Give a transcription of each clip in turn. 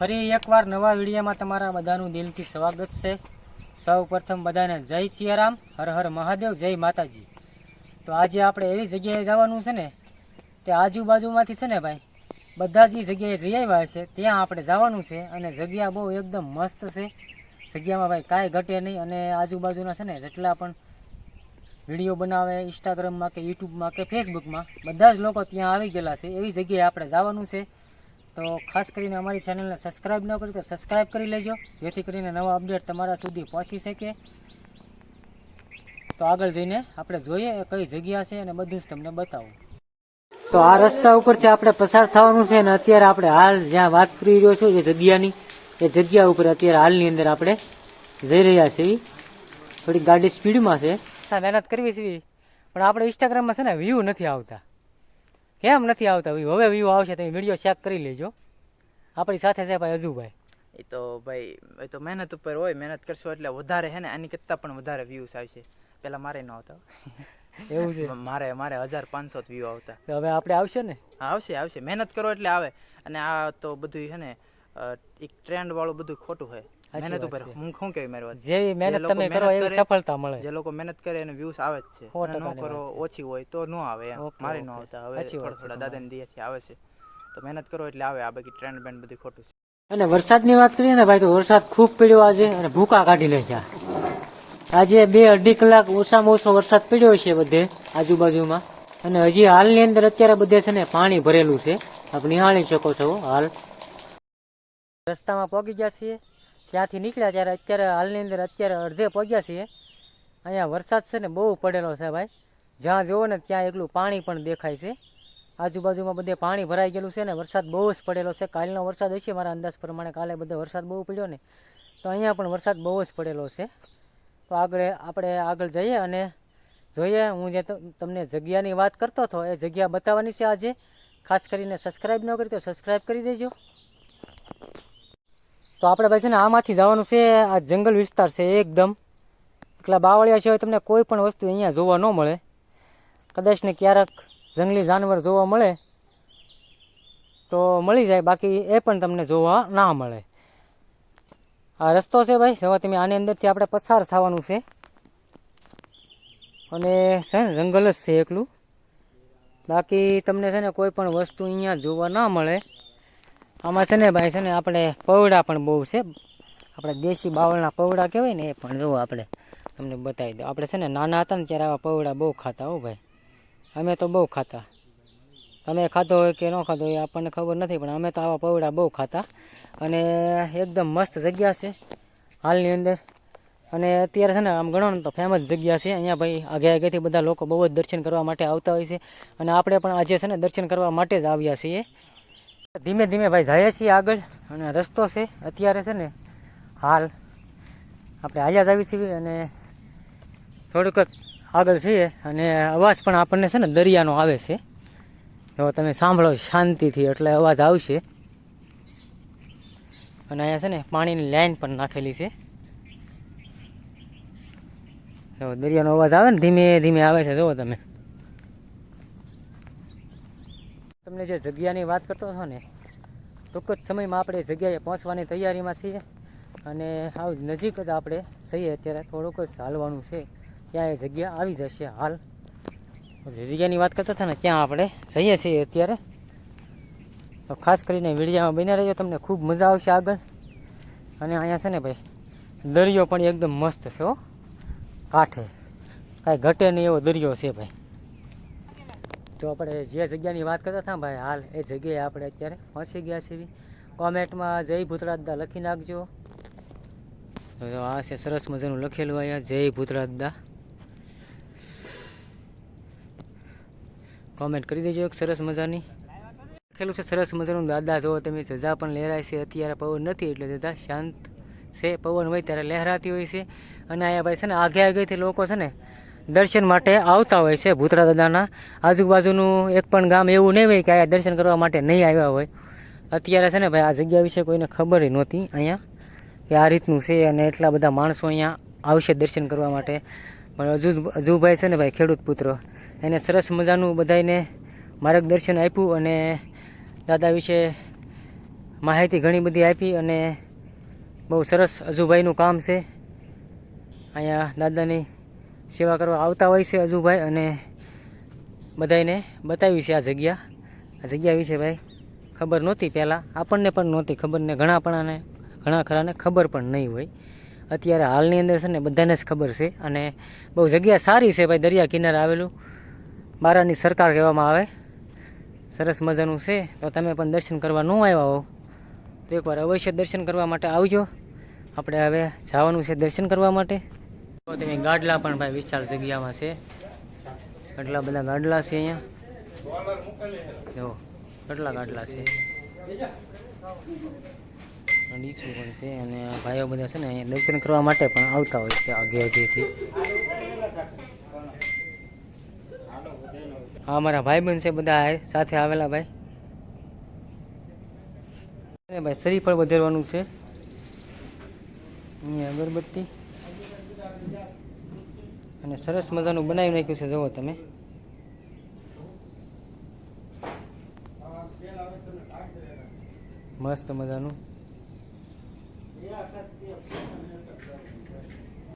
ફરી એકવાર નવા વિડીયોમાં તમારા બધાનું દિલથી સ્વાગત છે। સૌ પ્રથમ બધાને જય સિયારામ, હર હર મહાદેવ, જય માતાજી। તો આજે આપણે એવી જગ્યાએ જવાનું છે ને, તે આજુબાજુમાંથી છે ને ભાઈ બધા જ જગ્યાએ જઈ આવ્યા છે ત્યાં આપણે જવાનું છે। અને જગ્યા બહુ એકદમ મસ્ત છે, જગ્યામાં ભાઈ કાંઈ ઘટે નહીં। અને આજુબાજુના છે ને જેટલા પણ વિડીયો બનાવે ઇન્સ્ટાગ્રામમાં કે યુટ્યુબમાં કે ફેસબુકમાં બધા જ લોકો ત્યાં આવી ગયેલા છે। એવી જગ્યાએ આપણે જવાનું છે। તો ખાસ કરીને અમારી ચેનલને સબસ્ક્રાઈબ ન કરી તો સબસ્ક્રાઈબ કરી લેજો, જેથી કરીને નવા અપડેટ તમારા સુધી પહોંચી શકે। તો આગળ જઈને આપણે જોઈએ કઈ જગ્યા છે અને બધું જ તમને બતાવું। તો આ રસ્તા ઉપરથી આપણે પસાર થવાનું છે અને અત્યારે આપણે હાલ જ્યાં વાત કરી રહ્યો છું જે જગ્યાની, એ જગ્યા ઉપર અત્યારે હાલની અંદર આપણે જઈ રહ્યા છીએ। થોડી ગાડી સ્પીડમાં છે, મહેનત કરવી છે પણ આપણે ઇન્સ્ટાગ્રામમાં છે ને વ્યૂ નથી આવતા। કેમ નથી આવતા વ્યૂ? હવે વ્યૂ આવશે, તમે વિડીયો ચેક કરી લેજો। આપણી સાથે છે ભાઈ અજુભાઈ। એ તો ભાઈ એ તો મહેનત ઉપર હોય, મહેનત કરશો એટલે વધારે હે ને આની કરતાં પણ વધારે વ્યૂઝ આવશે। પેલા મારે ન આવતા એવું છે? મારે 1500 વ્યૂ આવતા। તો હવે આપણે આવશે ને? આવશે મહેનત કરો એટલે આવે। અને આ તો બધું હે ને એક ટ્રેન્ડ વાળું બધું ખોટું હોય। મહેનત ઉપર હું શું કેવી મારી વાત, જેવી મહેનત તમે કરો એવી સફળતા મળે। જે લોકો મહેનત કરે એને વ્યૂઝ આવે જ છે, ન કરો ઓછી હોય તો ન આવે એમ। મારે ન આવતા, હવે થોડા દાદાને દિયાથી આવે છે। તો મહેનત કરો એટલે આવે। આ બાકી ટ્રેન્ડ બેન્ડ બધું ખોટું છે। અને વરસાદની વાત કરીએ ને ભાઈ, તો વરસાદ ખૂબ પડ્યો આજે અને ભૂકા કાઢી નાખ્યા। આજે 2-2.5 કલાક ઓછામાં ઓછો વરસાદ પડ્યો છે બધે આજુબાજુમાં। અને હજી હાલની અંદર અત્યારે બધે છે ને પાણી ભરેલું છે, આપ નિહાળી શકો છો। હાલ રસ્તામાં પહોંચી ગયા છીએ, ત્યાંથી નીકળ્યા ત્યારે અત્યારે હાલની અંદર અત્યારે અડધે પહોંચ્યા છીએ। અહીંયા વરસાદ છે ને બહુ પડેલો છે ભાઈ, જ્યાં જુઓ ને ત્યાં એકલું પાણી પણ દેખાય છે। આજુબાજુમાં બધે પાણી ભરાઈ ગયેલું છે ને વરસાદ બહુ જ પડેલો છે। કાલનો વરસાદ હશે મારા અંદાજ પ્રમાણે, કાલે બધો વરસાદ બહુ પડ્યો ને, તો અહીંયા પણ વરસાદ બહુ જ પડેલો છે। તો આપણે આગળ જઈએ અને જોઈએ। હું જે તમને જગ્યાની વાત કરતો હતો એ જગ્યા બતાવવાની છે આજે। ખાસ કરીને સબસ્ક્રાઈબ ન કરી તો સબસ્ક્રાઈબ કરી દેજો। તો આપણે ભાઈ છે ને આમાંથી જવાનું છે, આ જંગલ વિસ્તાર છે એકદમ, એટલા બાવળિયા સિવાય તમને કોઈ પણ વસ્તુ અહીંયા જોવા ન મળે। કદાચ ને ક્યારેક જંગલી જાનવર જોવા મળે તો મળી જાય, બાકી એ પણ તમને જોવા ના મળે। આ રસ્તો છે ભાઈ, હવે તમે આની અંદરથી આપણે પસાર થવાનું છે અને છે ને જંગલ જ છે એકલું, બાકી તમને છે ને કોઈ પણ વસ્તુ અહીંયા જોવા ના મળે। આમાં છે ને ભાઈ છે ને આપણે પવડા પણ બહુ છે, આપણે દેશી બાવળના પવડા કહેવાય ને, એ પણ જુઓ આપણે તમને બતાવી દો। આપણે છે ને નાના હતા ને ત્યારે આવા પવડા બહુ ખાતા હો ભાઈ, અમે તો બહુ ખાતા। તમે ખાધો હોય કે ન ખાધો હોય આપણને ખબર નથી, પણ અમે તો આવા પવડા બહુ ખાતા। અને એકદમ મસ્ત જગ્યા છે હાલની અંદર। અને અત્યારે છે ને આમ ગણો ને તો ફેમસ જગ્યા છે અહીંયા ભાઈ। આગેથી બધા લોકો બહુ જ દર્શન કરવા માટે આવતા હોય છે, અને આપણે પણ આજે છે ને દર્શન કરવા માટે જ આવ્યા છીએ। ધીમે ધીમે ભાઈ જઈએ છીએ આગળ, અને રસ્તો છે અત્યારે છે ને હાલ આપણે હાલ્યા જ આવી છીએ અને થોડુંક આગળ છીએ, અને અવાજ પણ આપણને છે ને દરિયાનો આવે છે। જો તમે સાંભળો શાંતિથી એટલે અવાજ આવશે। અને અહીંયા છે ને પાણીની લાઈન પણ નાખેલી છે, દરિયાનો અવાજ આવે ને ધીમે ધીમે આવે છે। જુઓ તમે, તમને જે જગ્યાની વાત કરતો હતો ને, ટૂંક જ સમયમાં આપણે જગ્યાએ પહોંચવાની તૈયારીમાં છીએ। અને આવ નજીક જ આપણે જઈએ, અત્યારે થોડુંક જ હાલવાનું છે, ત્યાં એ જગ્યા આવી જશે હાલ। જે જગ્યાની વાત કરતા હતા ને ત્યાં આપણે જઈએ છીએ અત્યારે। તો ખાસ કરીને વિડીયોમાં બન્યા રહેજો, તમને ખૂબ મજા આવશે આગળ। અને અહીંયા છે ને ભાઈ દરિયો પણ એકદમ મસ્ત છે હો, કાંઠે કાંઈ ઘટે નહીં એવો દરિયો છે ભાઈ। તો આપણે જે જગ્યાની વાત કરતા હતા ભાઈ હાલ એ જગ્યાએ આપણે અત્યારે પહોંચી ગયા છીએ। કોમેન્ટમાં જય ભૂતરાજદા લખી નાખજો। આ છે સરસ મજાનું લખેલું અહીંયા, જય ભૂતરાજદા। કોમેન્ટ કરી દેજો એક સરસ મજાની, લખેલું છે સરસ મજાનું। દાદા જો તમે જજા પણ લહેરાય છે, અત્યારે પવન નથી એટલે જજા શાંત છે, પવન હોય ત્યારે લહેરાતી હોય છે। અને અહીંયા ભાઈ છે ને આગેથી લોકો છે ને દર્શન માટે આવતા હોય છે ભૂતરા દાદાના। આજુબાજુનું એક પણ ગામ એવું નહીં હોય કે અહીંયા દર્શન કરવા માટે નહીં આવ્યા હોય। અત્યારે છે ને ભાઈ આ જગ્યા વિશે કોઈને ખબર નહોતી અહીંયા કે આ રીતનું છે, અને એટલા બધા માણસો અહીંયા આવશે દર્શન કરવા માટે। પણ અજુભાઈ છે ને ભાઈ ખેડૂત પુત્ર, એને સરસ મજાનું બધાને માર્ગદર્શન આપ્યું અને દાદા વિશે માહિતી ઘણી બધી આપી અને બહુ સરસ અજુભાઈનું કામ છે. અહીંયા દાદાની સેવા કરવા આવતા હોય છે અજુભાઈ, અને બધાને બતાવી છે આ જગ્યા વિશે ભાઈ ખબર નહોતી પહેલાં, આપણને પણ નહોતી ખબર ને ઘણા ખરાને ખબર પણ નહીં હોય. અત્યારે હાલની અંદર છે ને બધાને જ ખબર છે, અને બહુ જગ્યા સારી છે ભાઈ. દરિયા કિનારે આવેલું, બારાની સરકાર કહેવામાં આવે. સરસ મજાનું છે. તો તમે પણ દર્શન કરવા ન આવ્યા હો તો એકવાર અવશ્ય દર્શન કરવા માટે આવજો. આપણે હવે જવાનું છે દર્શન કરવા માટે. તો તમે ગાડલા પણ ભાઈ વિશાળ જગ્યામાં છે, કેટલા બધા ગાડલા છે અહીંયા જો, કેટલા ગાડલા છે, નીચું પણ છે. અને ભાઈઓ બધા છે ને અહીંયા દર્શન કરવા માટે પણ આવતા હોય છે આગેથી. હા, અમારા ભાઈબંધ છે બધા સાથે આવેલા ભાઈ. ભાઈ શ્રીફળ વધારવાનું છે, અહીંયા અગરબત્તી અને સરસ મજાનું બનાવી નાખ્યું છે. જુઓ તમે, મસ્ત મજાનું.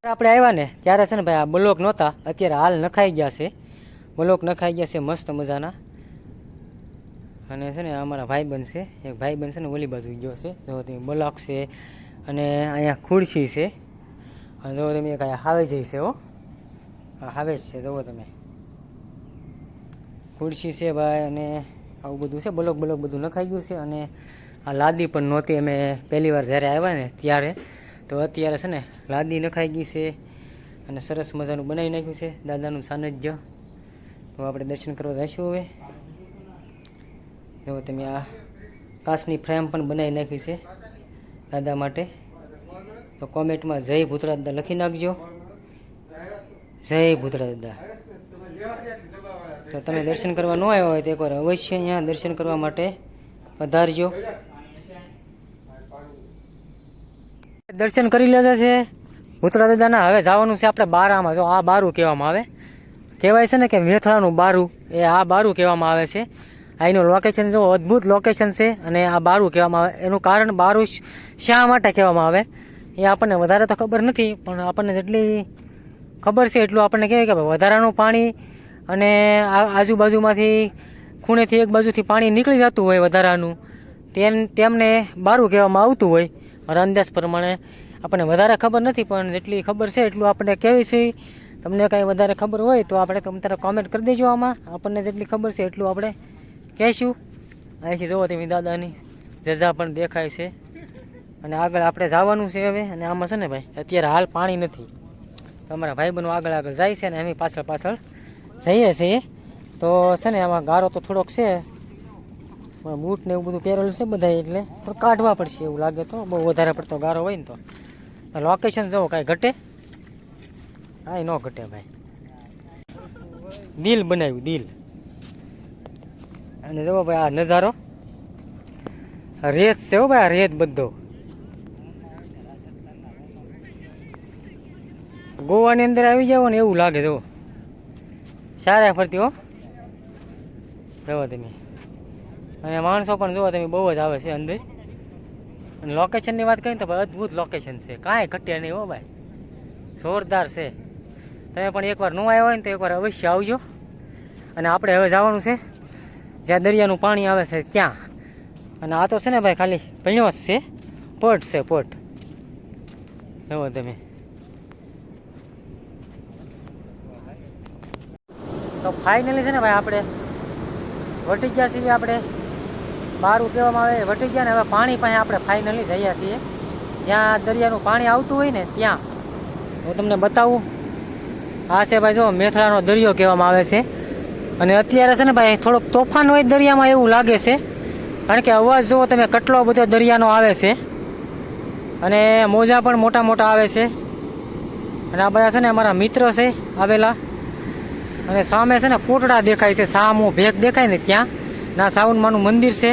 આપણે આવ્યા ને ત્યારે છે ને ભાઈ આ બ્લોક નહોતા, અત્યારે હાલ નખાઈ ગયા છે. બ્લોક નખાઈ ગયા છે મસ્ત મજાના. અને છે ને અમારા ભાઈબંધ છે, એક ભાઈબંધ છે ને ઓલી બાજુ ગયો છે. જો તમે બ્લોક છે, અને અહીંયા ખુરશી છે, અને જો તમે એક અહીંયા હાવેજ છે. હો, હા હાવેજ છે. જુઓ તમે, ખુરશી છે ભાઈ, અને આવું બધું છે. બ્લોક બધું નખાઈ ગયું છે. અને આ લાદી પણ નહોતી અમે પહેલી વાર જ્યારે આવ્યા ને ત્યારે, તો અત્યારે છે ને લાદી નખાઈ ગઈ છે, અને સરસ મજાનું બનાવી નાખ્યું છે દાદાનું સાનિધ્ય. તો આપણે દર્શન કરવા જઈશું હવે. જો તમે આ કાચની ફ્રેમ પણ બનાવી નાખી છે દાદા માટે. તો કોમેન્ટમાં જય ભૂતરા દાદા લખી નાખજો, જય ભૂતરા દાદા. તો તમે દર્શન કરવા ન આવ્યા હોય તો એકવાર અવશ્ય અહીંયા દર્શન કરવા માટે પધારજો. દર્શન કરી લેજા છે ભૂતરા દાદાના. હવે જવાનું છે આપણે બારામાં. જો આ બારું કહેવામાં આવે, કહેવાય છે ને કે મેથળાનું બારું, એ આ બારું કહેવામાં આવે છે. અહીંનું લોકેશન જો અદ્ભુત લોકેશન છે, અને આ બારું કહેવામાં આવે. એનું કારણ બારું શા માટે કહેવામાં આવે એ આપણને વધારે તો ખબર નથી, પણ આપણને જેટલી ખબર છે એટલું આપણને કહેવાય કે વધારાનું પાણી, અને આજુબાજુમાંથી ખૂણેથી એક બાજુથી પાણી નીકળી જતું હોય વધારાનું, તેમને બારું કહેવામાં આવતું હોય. મારા અંદાજ પ્રમાણે આપણને વધારે ખબર નથી, પણ જેટલી ખબર છે એટલું આપણે કહેવી છે. તમને કાંઈ વધારે ખબર હોય તો આપણે તમે કોમેન્ટ કરી દેજો આમાં. આપણને જેટલી ખબર છે એટલું આપણે કહેશું. અહીંથી જોવો તમે દાદાની જજા પણ દેખાય છે, અને આગળ આપણે જવાનું છે હવે. અને આમાં છે ને ભાઈ અત્યારે હાલ પાણી નથી, તો અમારા ભાઈબંધો આગળ જાય છે, અને અમે પાછળ જઈએ છીએ. તો છે ને આમાં ગારો તો થોડોક છે, બૂટ ને એવું બધું પહેરેલું છે બધા, એટલે પણ કાઢવા પડશે એવું લાગે. તો બહુ વધારે પડતો ગારો હોય ને તો લોકેશન જુઓ, કાંઈ ઘટે? હા, ન ઘટે ભાઈ. દિલ બનાવ્યું, દિલ. અને જુઓ ભાઈ આ નજારો, રેત છે હો ભાઈ, આ રેત બધો. ગોવાની અંદર આવી જાવ ને એવું લાગે. જુઓ સારા ફરતી હો, જુઓ તમે. અને માણસો પણ જુઓ તમે બહુ જ આવે છે અંદર. અને લોકેશનની વાત કરીએ તો ભાઈ અદ્ભુત લોકેશન છે, કાંઈ ઘટ્યા નહીં હો ભાઈ, જોરદાર છે. તમે પણ એકવાર ન આવ્યા હોય ને તો એકવાર અવશ્ય આવજો. અને આપણે હવે જવાનું છે જ્યાં દરિયાનું પાણી આવે છે ત્યાં. અને આ તો છે ને ભાઈ ખાલી ભણ્યો જ છે, પટ છે પટ. જુઓ તમે. તો ફાઇનલી છે ને ભાઈ આપણે વટી ગયા છીએ. આપણે બારું કહેવામાં આવે વટી ગયા ને હવે પાણી પાસે આપણે ફાઇનલી જઈએ છીએ, જ્યાં દરિયાનું પાણી આવતું હોય ને ત્યાં. હું તમને બતાવું. આ છે ભાઈ જો મેથળાનો દરિયો કહેવામાં આવે છે. અને અત્યારે છે ને ભાઈ થોડોક તોફાન હોય દરિયામાં એવું લાગે છે, કારણ કે અવાજ જુઓ તમે કેટલો બધો દરિયાનો આવે છે, અને મોજા પણ મોટા મોટા આવે છે. અને આ બધા છે ને અમારા મિત્ર છે આવેલા. અને સામે છે ને કોટડા દેખાય છે, સામો ભેગ દેખાય ને ત્યાં ના સાઉન્ડમાંનું મંદિર છે.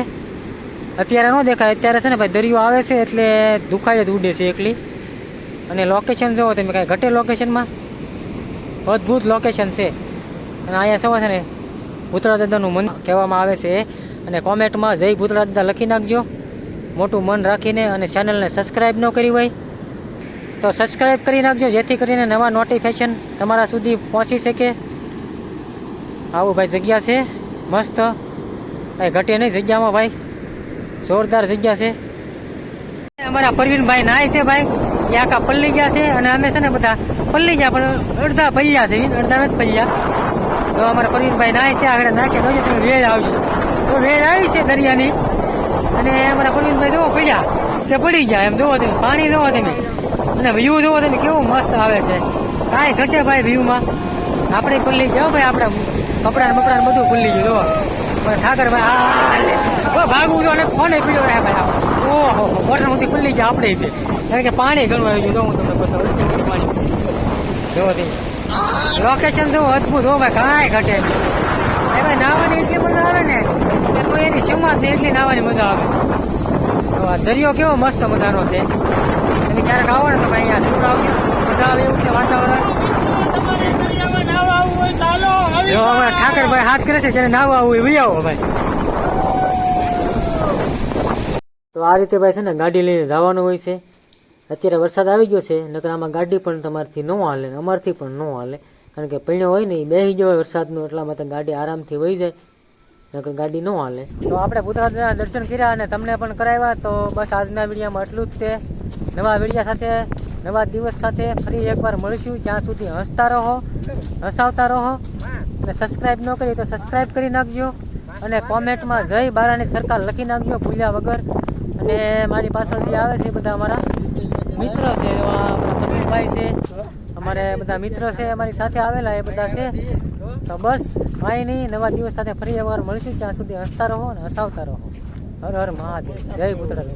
અત્યારે ન દેખાય, અત્યારે છે ને ભાઈ દરિયો આવે છે એટલે દુખાય જ ઉડે છે એકલી. અને લોકેશન જુઓ તમે, કાંઈ ઘટે લોકેશનમાં, અદ્ભુત લોકેશન છે. અને અહીંયા સવા છે ને ભૂતળા દાદાનું મંદિર કહેવામાં આવે છે. અને કોમેન્ટમાં જય ભૂતળા દાદા લખી નાખજો. મોટું મન રાખીને અને ચેનલને સબસ્ક્રાઈબ ન કરી હોય તો સબસ્ક્રાઈબ કરી નાખજો, જેથી કરીને નવા નોટિફિકેશન તમારા સુધી પહોંચી શકે. આવું ભાઈ જગ્યા છે મસ્ત, ભાઈ ઘટે નહીં જગ્યામાં ભાઈ, જોરદાર જગ્યા છે. અમારા પરવીનભાઈ નાય છે ભાઈ, એ આખા પલ્લી ગયા છે અને અમે છે ને બધા પલ્લી ગયા પણ અડધા પલ્યા છે, અડધા નથી પલ્યા. તો અમારા પરવીનભાઈ નાય છે, આગળ નાશે તો તમે વેળ આવશે, તો વેળ આવી છે દરિયાની. અને અમારા પરવીનભાઈ જોવો પડ્યા કે પડી ગયા એમ, જોવો તમે પાણી જોવો તમે, અને વ્યૂ જોવો તમે કેવું મસ્ત આવે છે. કાંઈ ઘટે ભાઈ વ્યૂમાં. આપણે પલ્લી જાઓ ભાઈ, આપણે કપડાં બપડા બધું ભૂલી ગયું જોવો. પણ ઠાકરભાઈ ભાગવું જો અને ફોને પીડ્યો રહે ભાઈ. ઓહો મોટામાંથી પલ્લી ગયા આપણે, કારણ કે પાણી ઘણું આવી ગયું. હું તમને બતાવું પાણી જોવો તમે, લોકેશન જોવો અદભુત હો ભાઈ, કાંઈ ઘટે નહીં ભાઈ. નાહવાની એટલી મજા આવે ને કે કોઈ એની સીમા જ નહીં, એટલી નાહવાની મજા આવે. તો આ દરિયો કેવો મસ્ત મજાનો છે, એટલે ક્યારેક આવો ને તમે અહીંયા જરૂર આવજો, મજા આવે એવું છે વાતાવરણ. જો અમારા ઠાકરભાઈ હાથ કરે છે, જેને નાહવા આવવું એ આવો ભાઈ. તો આ રીતે ભાઈ છે ને ગાડી લઈને જવાનું હોય છે. અત્યારે વરસાદ આવી ગયો છે, નકર આમાં ગાડી પણ તમારથી ન હાલે, અમારથી પણ ન હાલે, કારણ કે પૈણો હોય ને એ બેસી જવાય વરસાદનું, એટલા માટે ગાડી આરામથી વહી જાય, નકર ગાડી ન હાલે. તો આપણે ભૂતરાજના દર્શન કર્યા અને તમને પણ કરાવ્યા. તો બસ આજના વિડીયોમાં એટલું જ છે. નવા વિડીયો સાથે, નવા દિવસ સાથે ફરી એકવાર મળીશું. ત્યાં સુધી હસતા રહો, હસાવતા રહો, અને સબસ્ક્રાઈબ ન કરી તો સબસ્ક્રાઈબ કરી નાખજો, અને કોમેન્ટમાં જય બારાની સરકાર લખી નાખજો ભૂલ્યા વગર. અને મારી પાછળ જે આવે છે બધા અમારા મિત્રો છે, પ્રવીણભાઈ છે, અમારે બધા મિત્રો છે અમારી સાથે આવેલા, એ બધા છે. તો બસ કાંઈ નહીં, નવા દિવસ સાથે ફરી એકવાર મળીશું. ત્યાં સુધી હસતા રહો અને હસાવતા રહો. હર હર મહાદેવ, જય ભૂતરાજ.